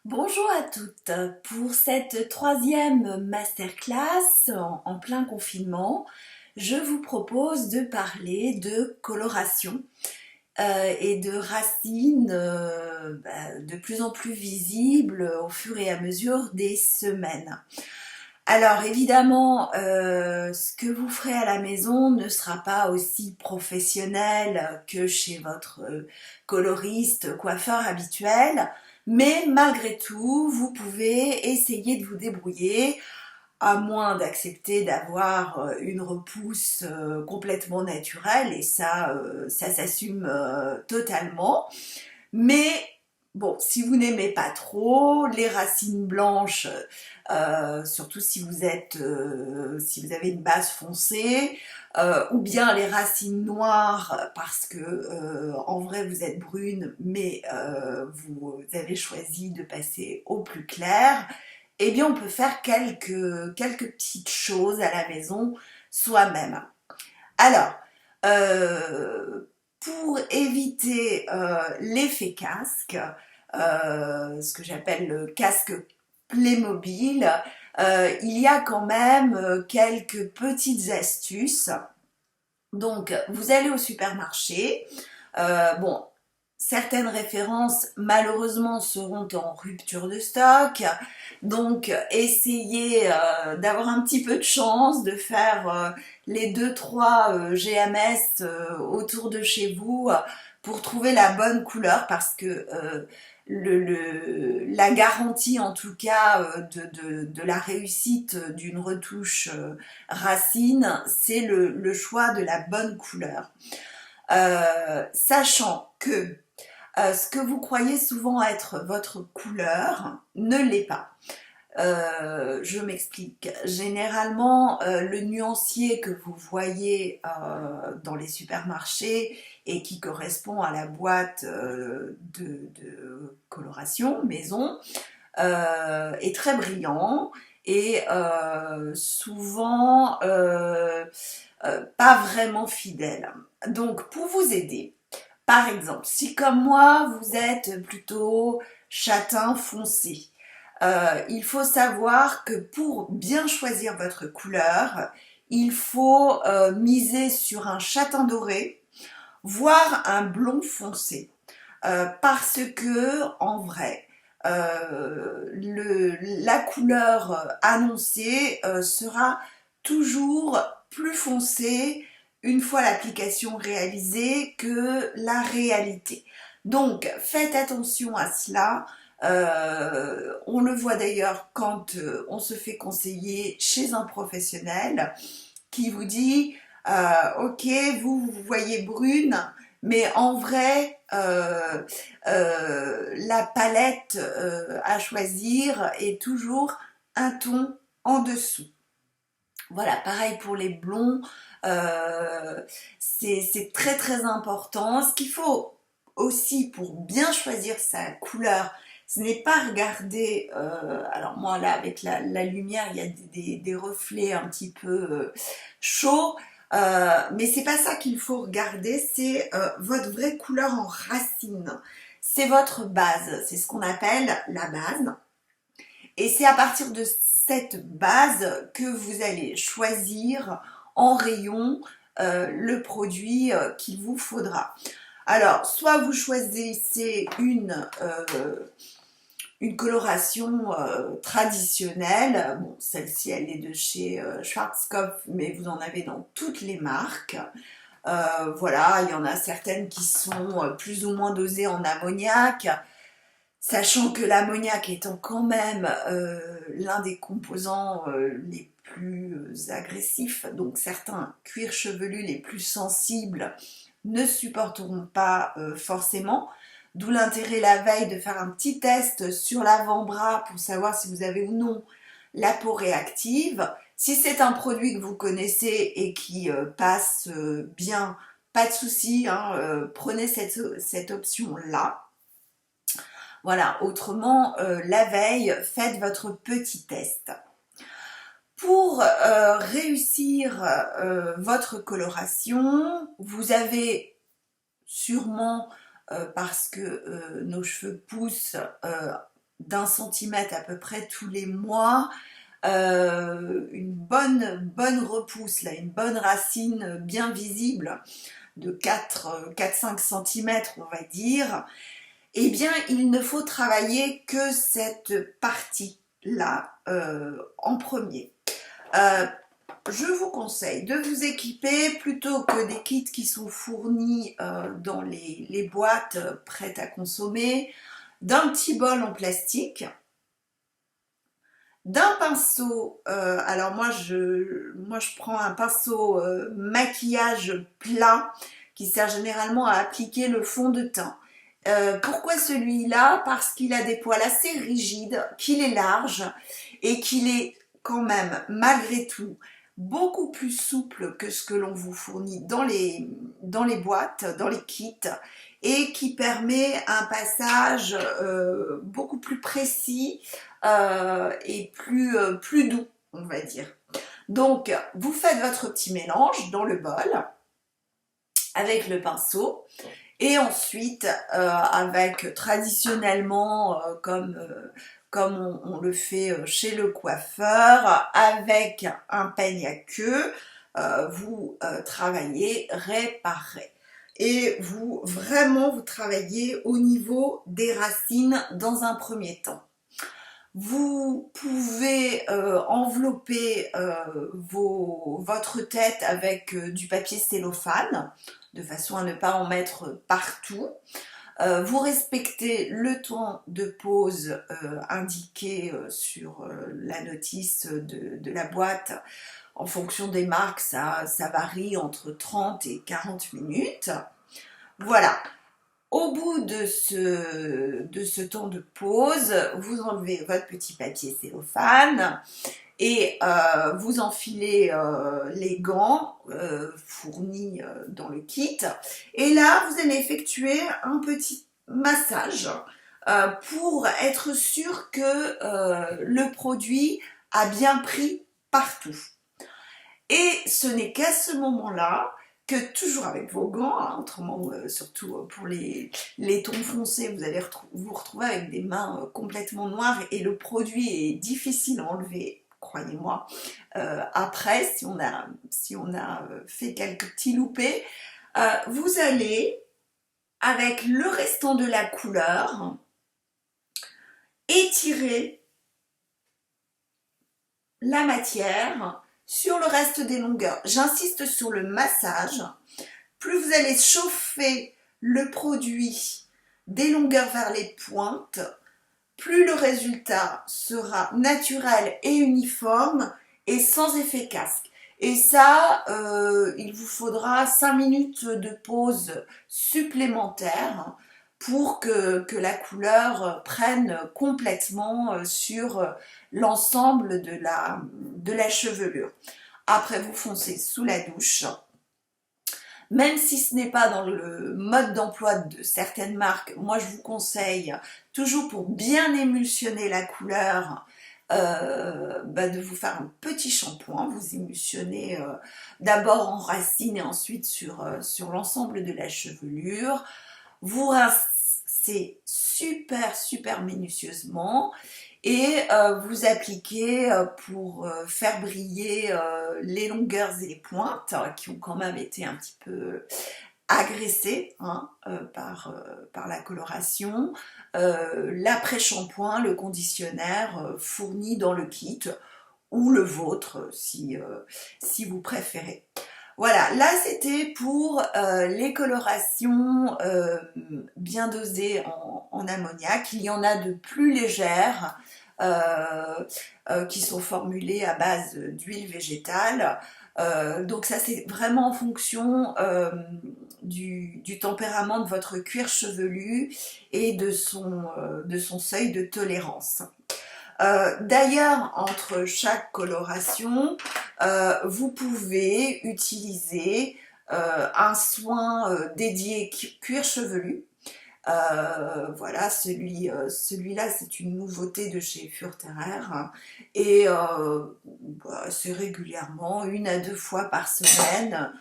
Bonjour à toutes. Pour cette troisième masterclass en plein confinement, je vous propose de parler de coloration et de racines de plus en plus visibles au fur et à mesure des semaines. Alors évidemment, ce que vous ferez à la maison ne sera pas aussi professionnel que chez votre coloriste, coiffeur habituel, mais malgré tout, vous pouvez essayer de vous débrouiller, à moins d'accepter d'avoir une repousse complètement naturelle, et ça s'assume totalement. Mais bon, si vous n'aimez pas trop les racines blanches, surtout si vous avez une base foncée, ou bien les racines noires parce que en vrai vous êtes brune, mais vous avez choisi de passer au plus clair, eh bien on peut faire quelques petites choses à la maison soi-même. Alors, euh, pour éviter l'effet casque, ce que j'appelle le casque Playmobil, il y a quand même quelques petites astuces. Donc, vous allez au supermarché. Bon, certaines références, malheureusement, seront en rupture de stock. Donc, essayez d'avoir un petit peu de chance, de faire les deux trois GMS autour de chez vous pour trouver la bonne couleur parce que la garantie en tout cas de la réussite d'une retouche racine, c'est le choix de la bonne couleur. Sachant que ce que vous croyez souvent être votre couleur ne l'est pas. Je m'explique. Généralement, le nuancier que vous voyez dans les supermarchés et qui correspond à la boîte de coloration maison est très brillant et souvent pas vraiment fidèle. Donc, pour vous aider, par exemple, si comme moi, vous êtes plutôt châtain foncé, il faut savoir que pour bien choisir votre couleur, il faut miser sur un châtain doré, voire un blond foncé. Parce que, en vrai, la couleur annoncée sera toujours plus foncée une fois l'application réalisée que la réalité. Donc faites attention à cela. On le voit d'ailleurs quand on se fait conseiller chez un professionnel qui vous dit ok, vous voyez brune, mais en vrai, la palette à choisir est toujours un ton en dessous. Voilà, pareil pour les blonds, c'est très très important. Ce qu'il faut aussi pour bien choisir sa couleur, ce n'est pas regarder, alors moi là avec la lumière il y a des reflets un petit peu chauds, mais c'est pas ça qu'il faut regarder, c'est votre vraie couleur en racine. C'est votre base, c'est ce qu'on appelle la base. Et c'est à partir de cette base que vous allez choisir en rayon le produit qu'il vous faudra. Alors, soit vous choisissez une coloration traditionnelle. Bon, celle-ci, elle est de chez Schwarzkopf, mais vous en avez dans toutes les marques. Voilà, il y en a certaines qui sont plus ou moins dosées en ammoniac. Sachant que l'ammoniac étant quand même l'un des composants les plus agressifs, donc certains cuirs chevelus les plus sensibles ne supporteront pas forcément. D'où l'intérêt la veille de faire un petit test sur l'avant-bras pour savoir si vous avez ou non la peau réactive. Si c'est un produit que vous connaissez et qui passe bien, pas de souci, hein, prenez cette option-là. Voilà, autrement, la veille, faites votre petit test. Pour réussir votre coloration, vous avez sûrement, parce que nos cheveux poussent, d'1 centimètre à peu près tous les mois, une bonne repousse, là, une bonne racine bien visible de 4-5 cm, on va dire, eh bien, il ne faut travailler que cette partie-là en premier. Je vous conseille de vous équiper plutôt que des kits qui sont fournis dans les boîtes prêtes à consommer, d'un petit bol en plastique, d'un pinceau, alors moi je prends un pinceau maquillage plat qui sert généralement à appliquer le fond de teint. Pourquoi celui-là? Parce qu'il a des poils assez rigides, qu'il est large et qu'il est quand même malgré tout beaucoup plus souple que ce que l'on vous fournit dans les boîtes, dans les kits, et qui permet un passage beaucoup plus précis et plus doux, on va dire. Donc, vous faites votre petit mélange dans le bol avec le pinceau et ensuite, avec traditionnellement, comme on le fait chez le coiffeur, avec un peigne à queue, vous travaillez raie par raie. Et vous travaillez au niveau des racines dans un premier temps. Vous pouvez envelopper votre tête avec du papier cellophane, de façon à ne pas en mettre partout. Vous respectez le temps de pose indiqué sur la notice de la boîte. En fonction des marques, ça varie entre 30 et 40 minutes. Voilà. Au bout de ce temps de pause, vous enlevez votre petit papier cellophane et vous enfilez les gants fournis dans le kit. Et là, vous allez effectuer un petit massage pour être sûr que le produit a bien pris partout. Et ce n'est qu'à ce moment-là que, toujours avec vos gants, hein, autrement surtout pour les tons foncés, vous allez vous retrouver avec des mains complètement noires et le produit est difficile à enlever, croyez-moi, après, si on a fait quelques petits loupés. Vous allez, avec le restant de la couleur, étirer la matière sur le reste des longueurs. J'insiste sur le massage. Plus vous allez chauffer le produit des longueurs vers les pointes, plus le résultat sera naturel et uniforme et sans effet casque. Et ça, il vous faudra 5 minutes de pause supplémentaire pour que la couleur prenne complètement sur l'ensemble de la chevelure. Après, vous foncez sous la douche. Même si ce n'est pas dans le mode d'emploi de certaines marques, moi je vous conseille, toujours pour bien émulsionner la couleur, de vous faire un petit shampoing. Vous émulsionnez d'abord en racine et ensuite sur l'ensemble de la chevelure. Vous rincez super minutieusement et vous appliquez pour faire briller les longueurs et les pointes qui ont quand même été un petit peu agressées par la coloration, l'après-shampoing, le conditionnaire fourni dans le kit ou le vôtre si vous préférez. Voilà, là c'était pour les colorations bien dosées en ammoniac. Il y en a de plus légères qui sont formulées à base d'huile végétale. Donc ça c'est vraiment en fonction du tempérament de votre cuir chevelu et de son seuil de tolérance. D'ailleurs, entre chaque coloration, vous pouvez utiliser un soin dédié cuir chevelu. Voilà, celui-là c'est une nouveauté de chez Furterer et c'est régulièrement, 1 à 2 fois par semaine,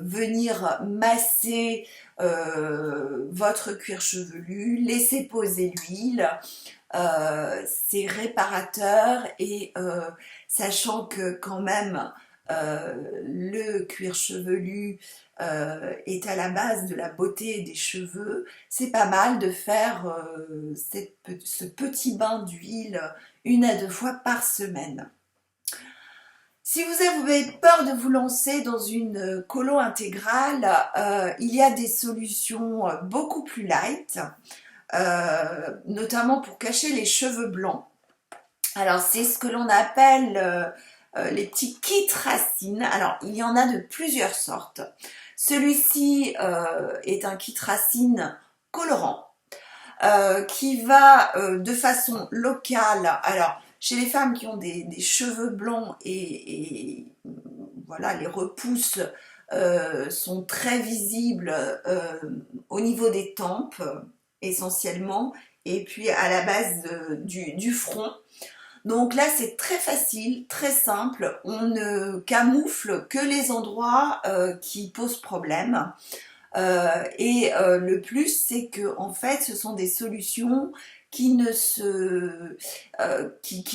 venir masser votre cuir chevelu, laisser poser l'huile, c'est réparateur et sachant que quand même le cuir chevelu est à la base de la beauté des cheveux, c'est pas mal de faire ce petit bain d'huile 1 à 2 fois par semaine. Si vous avez peur de vous lancer dans une colo intégrale, il y a des solutions beaucoup plus light, notamment pour cacher les cheveux blancs. Alors c'est ce que l'on appelle les petits kits racines. Alors il y en a de plusieurs sortes. Celui-ci est un kit racine colorant qui va de façon locale. Alors chez les femmes qui ont des cheveux blancs et voilà, les repousses sont très visibles au niveau des tempes essentiellement et puis à la base du front. Donc là c'est très facile, très simple, on ne camoufle que les endroits qui posent problème. Le plus c'est que en fait ce sont des solutions qui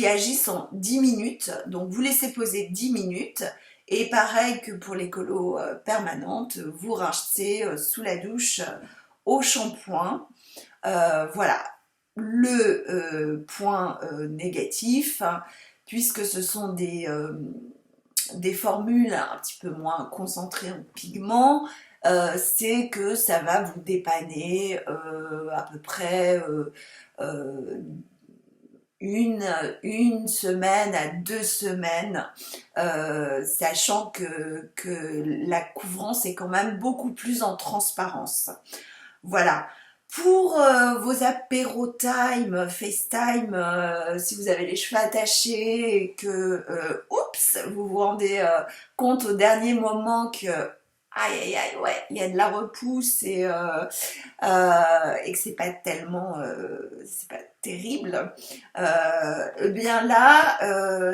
agissent en 10 minutes, donc vous laissez poser 10 minutes et pareil que pour les colos permanentes, vous rincez sous la douche au shampoing. Voilà le point négatif, puisque ce sont des formules un petit peu moins concentrées en pigments, c'est que ça va vous dépanner à peu près une semaine à 2 semaines, sachant que la couvrance est quand même beaucoup plus en transparence. Voilà. Pour vos apéro time, FaceTime, si vous avez les cheveux attachés et que, oups, vous vous rendez compte au dernier moment que, aïe aïe aïe, ouais, il y a de la repousse et que c'est pas tellement, c'est pas terrible, eh bien là,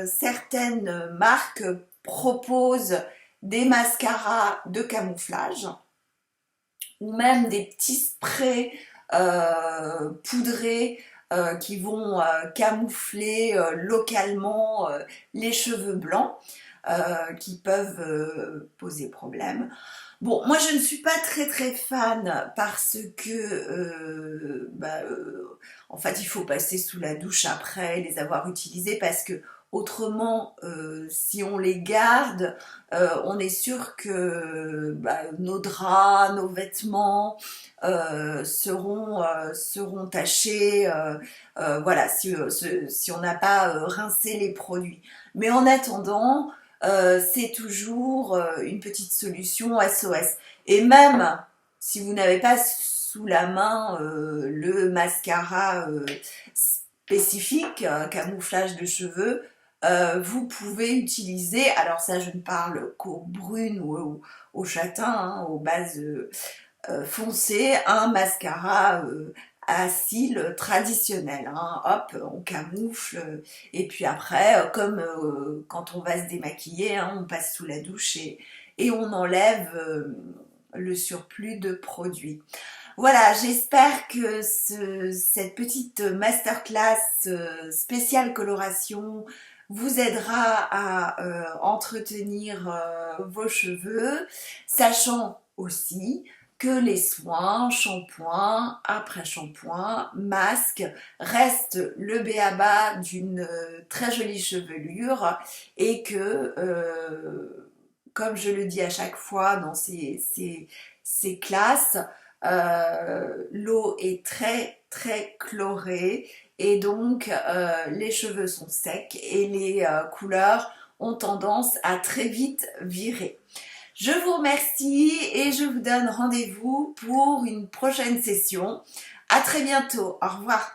certaines marques proposent des mascaras de camouflage ou même des petits sprays poudrés qui vont camoufler localement les cheveux blancs qui peuvent poser problème. Bon, moi je ne suis pas très fan parce que en fait il faut passer sous la douche après les avoir utilisés parce que autrement si on les garde on est sûr que nos draps, nos vêtements seront tachés voilà si on n'a pas rincé les produits. Mais en attendant c'est toujours une petite solution SOS. Et même si vous n'avez pas sous la main le mascara spécifique, camouflage de cheveux, vous pouvez utiliser, alors ça je ne parle qu'aux brunes ou aux châtains, hein, aux bases foncées, un mascara à cils traditionnel, hein. Hop, on camoufle et puis après, comme quand on va se démaquiller, hein, on passe sous la douche et on enlève le surplus de produits. Voilà, j'espère que cette petite masterclass spéciale coloration vous aidera à entretenir vos cheveux, sachant aussi que les soins, shampoing, après-shampoing, masque restent le b.a-ba d'une très jolie chevelure et que, comme je le dis à chaque fois dans ces classes, l'eau est très chlorée et donc les cheveux sont secs et les couleurs ont tendance à très vite virer. Je vous remercie et je vous donne rendez-vous pour une prochaine session. À très bientôt. Au revoir.